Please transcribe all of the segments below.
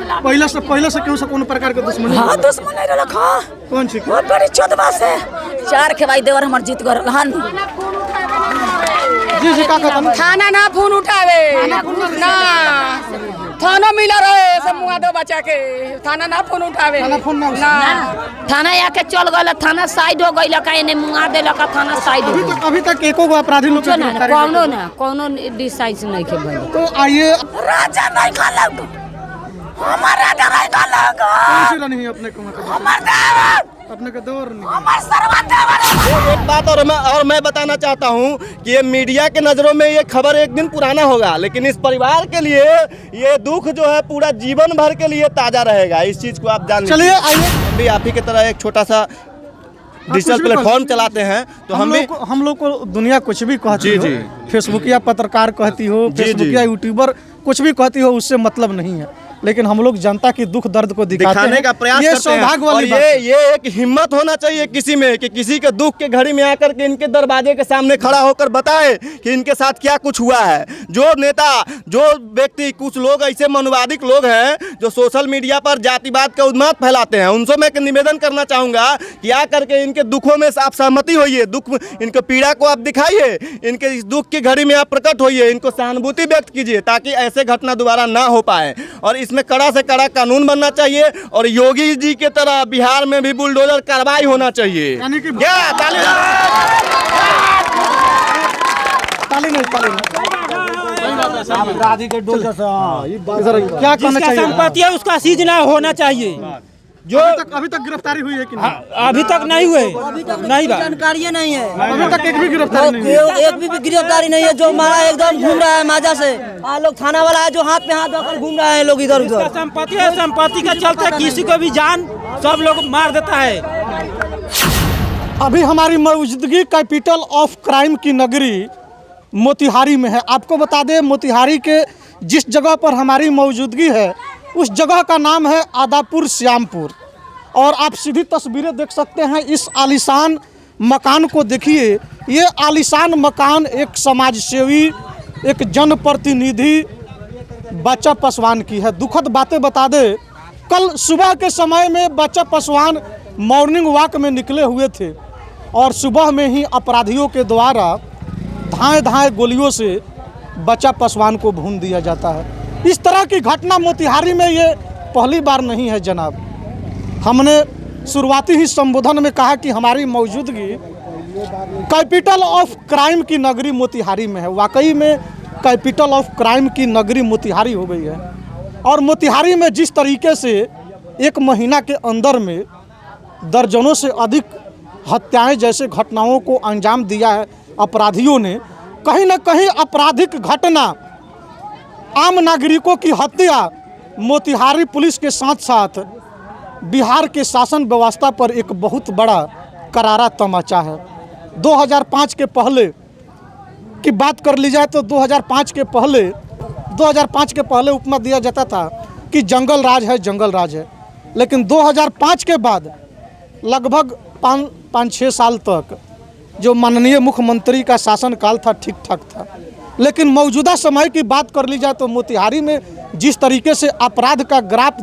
पहले से क्यों से कौन प्रकार के दुश्मनी? हां दुश्मनी रखा कौन छी? बहुत बड़ी चोदवा से 4 के भाई देवर हमर जीत गल हन। जी जी का कहता थाना ना फोन उठावे ना थाना मिला रहे सब मुआ दो बच्चा के थाना ना फोन उठावे ना थाना आके चल गल थाना साइड हो गइल का एने मुआ देला का थाना साइड अभी तक एको गो अपराधी लोग कोनो डिसाइड नहीं के भइल। तो आइए राजा नहीं खलक हमार राजा नहीं खलक कौन सी रानी है अपने को? हमार देवर अपने के देवर नहीं हमार सरवा देवर। एक बात और मैं बताना चाहता हूं कि ये मीडिया के नज़रों में ये खबर एक दिन पुराना होगा, लेकिन इस परिवार के लिए ये दुख जो है पूरा जीवन भर के लिए ताज़ा रहेगा। इस चीज़ को आप जान चलिए आइए हम भी आप ही की तरह एक छोटा सा डिजिटल प्लेटफॉर्म चलाते हैं तो हम लोग को दुनिया कुछ भी कहती हो, फेसबुकिया पत्रकार कहती हो, फेसबुकिया यूट्यूबर कुछ भी कहती हो, उससे मतलब नहीं है, लेकिन हम लोग जनता की दुख दर्द को दिखाने का प्रयास करते हैं। सौभाग्य वाली बात है। ये एक हिम्मत होना चाहिए किसी में कि किसी के दुख के घड़ी में आकर के इनके दरवाजे के सामने खड़ा होकर बताए कि इनके साथ क्या कुछ हुआ है। जो नेता जो व्यक्ति कुछ लोग ऐसे मनुवादिक लोग हैं जो सोशल मीडिया पर जातिवाद का उन्माद फैलाते हैं, उनसे मैं निवेदन करना चाहूँगा कि आकर के इनके दुखों में आप सहमति होइए, दुख इनके पीड़ा को आप दिखाइए, इनके इस दुख की घड़ी में आप प्रकट होइए, इनको सहानुभूति व्यक्त कीजिए ताकि ऐसे घटना दोबारा ना हो पाए। और इसमें कड़ा से कड़ा कानून बनना चाहिए और योगी जी के तरह बिहार में भी बुलडोजर कार्रवाई होना चाहिए। क्या कहना चाहिए? संपत्ति है उसका सीज ना होना चाहिए। जो अभी तक गिरफ्तारी हुई है कि नहीं? अभी तक नहीं हुए, नहीं जानकारी नहीं है अभी तक एक भी गिरफ्तारी नहीं है। एक भी गिरफ्तारी नहीं है। जो मारा एकदम घूम रहा है माजा से, लोग थाना वाला है जो हाथ पे हाथ रखकर घूम रहे हैं लोग इधर उधर। संपत्ति है, संपत्ति के चलते किसी को भी जान सब लोग मार देता है। अभी हमारी मौजूदगी कैपिटल ऑफ क्राइम की नगरी मोतिहारी में है। आपको बता दें मोतिहारी के जिस जगह पर हमारी मौजूदगी है उस जगह का नाम है आदापुर श्यामपुर। और आप सीधी तस्वीरें देख सकते हैं इस आलीशान मकान को देखिए। ये आलीशान मकान एक समाजसेवी, एक जनप्रतिनिधि बच्चा पासवान की है। दुखद बातें बता दे, कल सुबह के समय में बच्चा पासवान मॉर्निंग वॉक में निकले हुए थे और सुबह में ही अपराधियों के द्वारा धाए धाए गोलियों से बच्चा पासवान को भून दिया जाता है। इस तरह की घटना मोतिहारी में ये पहली बार नहीं है जनाब। हमने शुरुआती ही संबोधन में कहा कि हमारी मौजूदगी कैपिटल ऑफ क्राइम की नगरी मोतिहारी में है। वाकई में कैपिटल ऑफ क्राइम की नगरी मोतिहारी हो गई है। और मोतिहारी में जिस तरीके से एक महीना के अंदर में दर्जनों से अधिक हत्याएं जैसे घटनाओं को अंजाम दिया है अपराधियों ने, कहीं ना कहीं आपराधिक घटना, आम नागरिकों की हत्या मोतिहारी पुलिस के साथ साथ बिहार के शासन व्यवस्था पर एक बहुत बड़ा करारा तमाचा है। 2005 के पहले की बात कर ली जाए तो 2005 के पहले उपमा दिया जाता था कि जंगल राज है, जंगल राज है। लेकिन 2005 के बाद लगभग 5-6 साल तक जो माननीय मुख्यमंत्री का शासनकाल था ठीक ठाक था। लेकिन मौजूदा समय की बात कर ली जाए तो मोतिहारी में जिस तरीके से अपराध का ग्राफ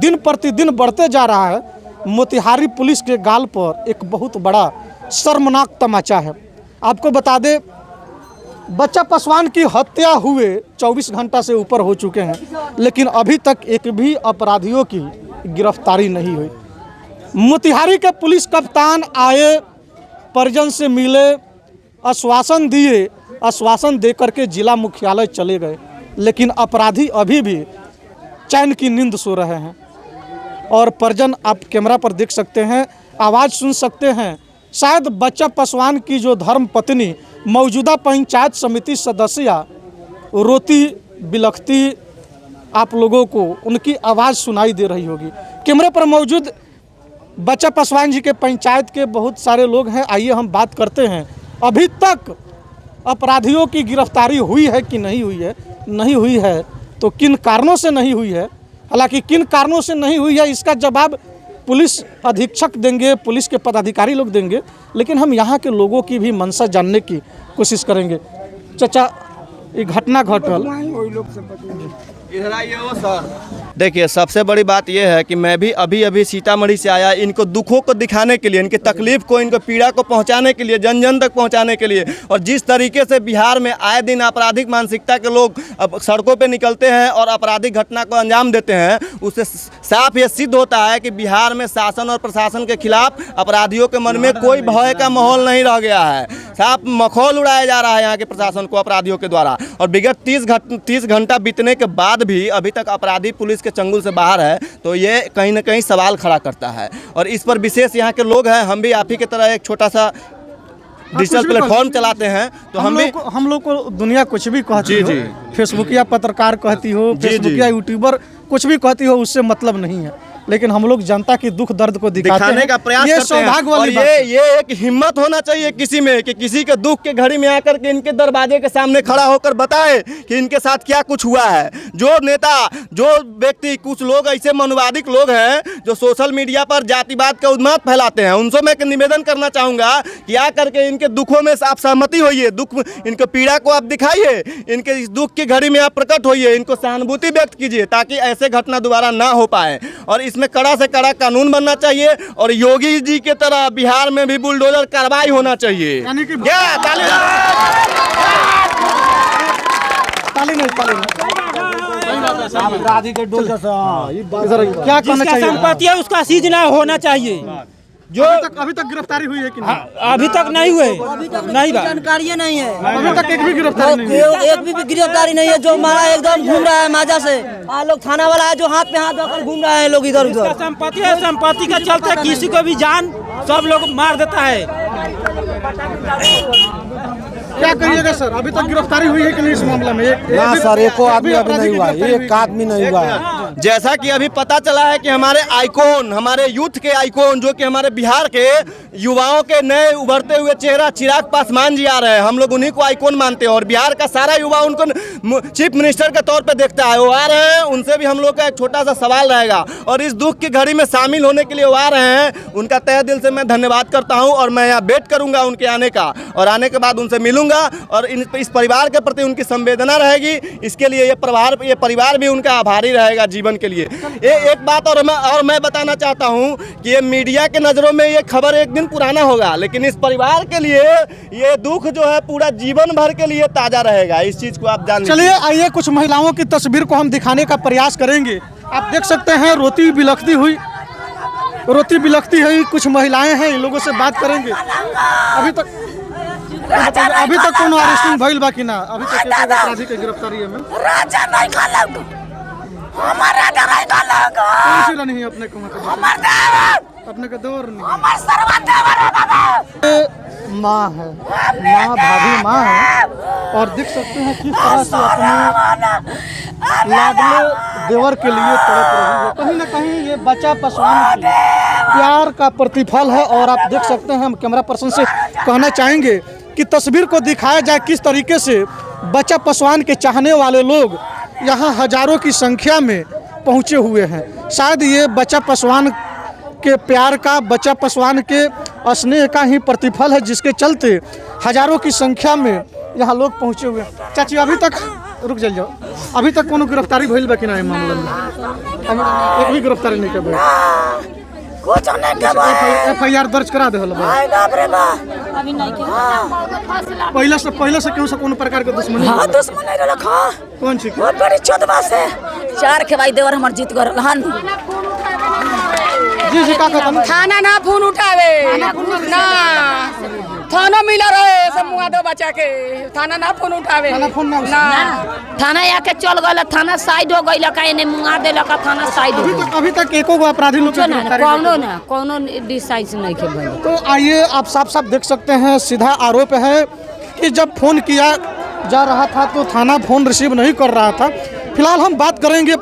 दिन प्रतिदिन बढ़ते जा रहा है, मोतिहारी पुलिस के गाल पर एक बहुत बड़ा शर्मनाक तमाचा है। आपको बता दें बच्चा पासवान की हत्या हुए 24 घंटा से ऊपर हो चुके हैं, लेकिन अभी तक एक भी अपराधियों की गिरफ्तारी नहीं हुई। मोतिहारी के पुलिस कप्तान आए, परिजन से मिले, आश्वासन दिए, आश्वासन देकर के जिला मुख्यालय चले गए, लेकिन अपराधी अभी भी चैन की नींद सो रहे हैं। और परिजन आप कैमरा पर देख सकते हैं, आवाज़ सुन सकते हैं। शायद बच्चा पासवान की जो धर्म पत्नी मौजूदा पंचायत समिति सदस्य रोती बिलखती आप लोगों को उनकी आवाज़ सुनाई दे रही होगी। कैमरे पर मौजूद बच्चा पासवान जी के पंचायत के बहुत सारे लोग हैं। आइए हम बात करते हैं, अभी तक अपराधियों की गिरफ्तारी हुई है कि नहीं हुई है? नहीं हुई है तो किन कारणों से नहीं हुई है? हालांकि किन कारणों से नहीं हुई है इसका जवाब पुलिस अधीक्षक देंगे, पुलिस के पदाधिकारी लोग देंगे, लेकिन हम यहाँ के लोगों की भी मंशा जानने की कोशिश करेंगे। चाचा, ये घटना घटल इधर आइए वो सर। देखिए, सबसे बड़ी बात यह है कि मैं भी अभी सीतामढ़ी से आया इनको दुखों को दिखाने के लिए, इनकी तकलीफ को, इनको पीड़ा को पहुंचाने के लिए, जन जन तक पहुंचाने के लिए। और जिस तरीके से बिहार में आए दिन आपराधिक मानसिकता के लोग अब सड़कों पे निकलते हैं और आपराधिक घटना को अंजाम देते हैं, उससे साफ ये सिद्ध होता है कि बिहार में शासन और प्रशासन के खिलाफ अपराधियों के मन में कोई भय का माहौल नहीं रह गया है। साफ मखौल उड़ाया जा रहा है यहाँ के प्रशासन को अपराधियों के द्वारा। और विगत 30 घंटा बीतने के बाद भी अभी तक अपराधी पुलिस के चंगुल से बाहर है, तो ये कहीं ना कहीं सवाल खड़ा करता है। और इस पर विशेष यहाँ के लोग हैं, हम भी आप ही की तरह एक छोटा सा डिजिटल प्लेटफॉर्म चलाते हैं, तो हम लोग को दुनिया कुछ भी कहती हो, फेसबुकिया पत्रकार कहती हो, फेसबुकिया यूट्यूबर कुछ भी कहती हो, उससे मतलब नहीं है। लेकिन हम लोग जनता की दुख दर्द को दिखाने का प्रयास करते हैं। और ये एक हिम्मत होना चाहिए किसी में कि किसी के दुख के घड़ी में आकर के इनके दरवाजे के सामने खड़ा होकर बताए कि इनके साथ क्या कुछ हुआ है। जो नेता, जो व्यक्ति, कुछ लोग ऐसे मनुवादिक लोग हैं जो सोशल मीडिया पर जातिवाद का उन्माद फैलाते हैं, उनसे मैं निवेदन करना चाहूँगा कि आकर के इनके दुखों में आप सहमति होइए, दुख, इनके पीड़ा को आप दिखाइए, इनके इस दुख की घड़ी में आप प्रकट होइए, इनको सहानुभूति व्यक्त कीजिए ताकि ऐसे घटना दोबारा ना हो पाए। और इसमें कड़ा से कड़ा कानून बनना चाहिए और योगी जी की तरह बिहार में भी बुलडोजर कार्रवाई होना चाहिए। क्या कहना चाहिए? संपत्ति है उसका सीज ना होना चाहिए। जो अभी तक गिरफ्तारी हुई है कि नहीं? अभी तक नहीं हुए, नहीं बा जानकारी नहीं है। अभी तक एक भी गिरफ्तारी नहीं है। एक भी गिरफ्तारी नहीं है। जो मारा एकदम घूम रहा है माजा से, लोग थाना वाला है जो हाथ पे हाथ रखकर घूम रहे हैं लोग इधर उधर। संपत्ति है, संपत्ति के चलते किसी को भी जान सब लोग मार देता है। क्या कहिएगा सर, अभी तक गिरफ्तारी हुई है कि नहीं इस मामले में? ना सर, एको आदमी अभी नहीं हुआ, एक आदमी नहीं हुआ है। जैसा कि अभी पता चला है कि हमारे आइकॉन, हमारे यूथ के आइकॉन, जो कि हमारे बिहार के युवाओं के नए उभरते हुए चेहरा चिराग पासवान जी आ रहे हैं, हम लोग उन्हीं को आइकॉन मानते हैं और बिहार का सारा युवा उनको चीफ मिनिस्टर के तौर पे देखता है। वो आ रहे हैं, उनसे भी हम लोग का एक छोटा सा सवाल रहेगा और इस दुख की घड़ी में शामिल होने के लिए वो आ रहे हैं। उनका तहे दिल से मैं धन्यवाद करता हूँ और मैं यहाँ वेट करूँगा उनके आने का, और आने के बाद उनसे मिलूंगा और इस परिवार के प्रति उनकी संवेदना रहेगी। इसके लिए ये परिवार भी उनका आभारी रहेगा जीवन के लिए। एक बात और मैं बताना चाहता हूँ कि ये मीडिया के नज़रों में ये खबर एक दिन पुराना होगा, लेकिन इस परिवार के लिए ये दुख जो है पूरा जीवन भर के लिए ताज़ा रहेगा। इस चीज़ को आप जान लीजिए। चलिए आइए कुछ महिलाओं की तस्वीर को हम दिखाने का प्रयास करेंगे। आप देख सकते हैं रोती बिलखती हुई कुछ महिलाएं हैं, इन लोगों से बात करेंगे। अभी तक कोनो अरेस्टिंग भइल बा कि ना? अभी तक एक अपराधी के गिरफ्तारी है में राजा नहीं खालक, हमार राजा नहीं खालक। कौन सी रही है अपने को? हमार देवर, अपने का दौर नहीं। हमार सर्वा देवर है बाबा। माँ है, भाभी माँ है, और देख सकते हैं किस तरह से अपने लाडले देवर के लिए तड़प रही है। कहीं ना कहीं ये बच्चा पासवान की प्यार का प्रतिफल है। और आप देख सकते हैं, हम कैमरा पर्सन से कहना चाहेंगे कि तस्वीर को दिखाया जाए किस तरीके से बच्चा पासवान के चाहने वाले लोग यहाँ हजारों की संख्या में पहुँचे हुए हैं। शायद ये बच्चा पासवान के प्यार का, बच्चा पासवान के स्नेह का ही प्रतिफल है, जिसके चलते हजारों की संख्या में यहाँ लोग पहुँचे हुए हैं। चाची अभी तक रुक जाओ, अभी तक कोनो गिरफ्तारी भइल बा कि ना मामले में? एक भी गिरफ्तारी नहीं कर भाई। कुछ नहीं के भाई। FIR दर्ज करा देहल बा। आई बाप रे बा, अभी नहीं के। पहले से क्यों कोनो प्रकार के दुश्मनी? हां दुश्मन नहीं रहल। हां कौन सी? वो बड़ी चोदवा से चार के भाई देवर हमर जीत गरल हन। जी का कहता? थाना ना फोन उठावे ना, थाना मिला रहे सब मुआ दो बच्चा के, थाना ना फोन उठावे ना। थाना आके चल गल, थाना साइड हो गइल का, एने मुआ देला का, थाना साइड हो गइल। अभी तक एको गो अपराधी लोग कोनो डिसाइड नहीं के भाई। तो आइए आप साफ देख सकते हैं, सीधा आरोप है कि जब फोन किया जा रहा था तो थाना फोन रिसीव नहीं कर रहा था। फिलहाल हम बात करेंगे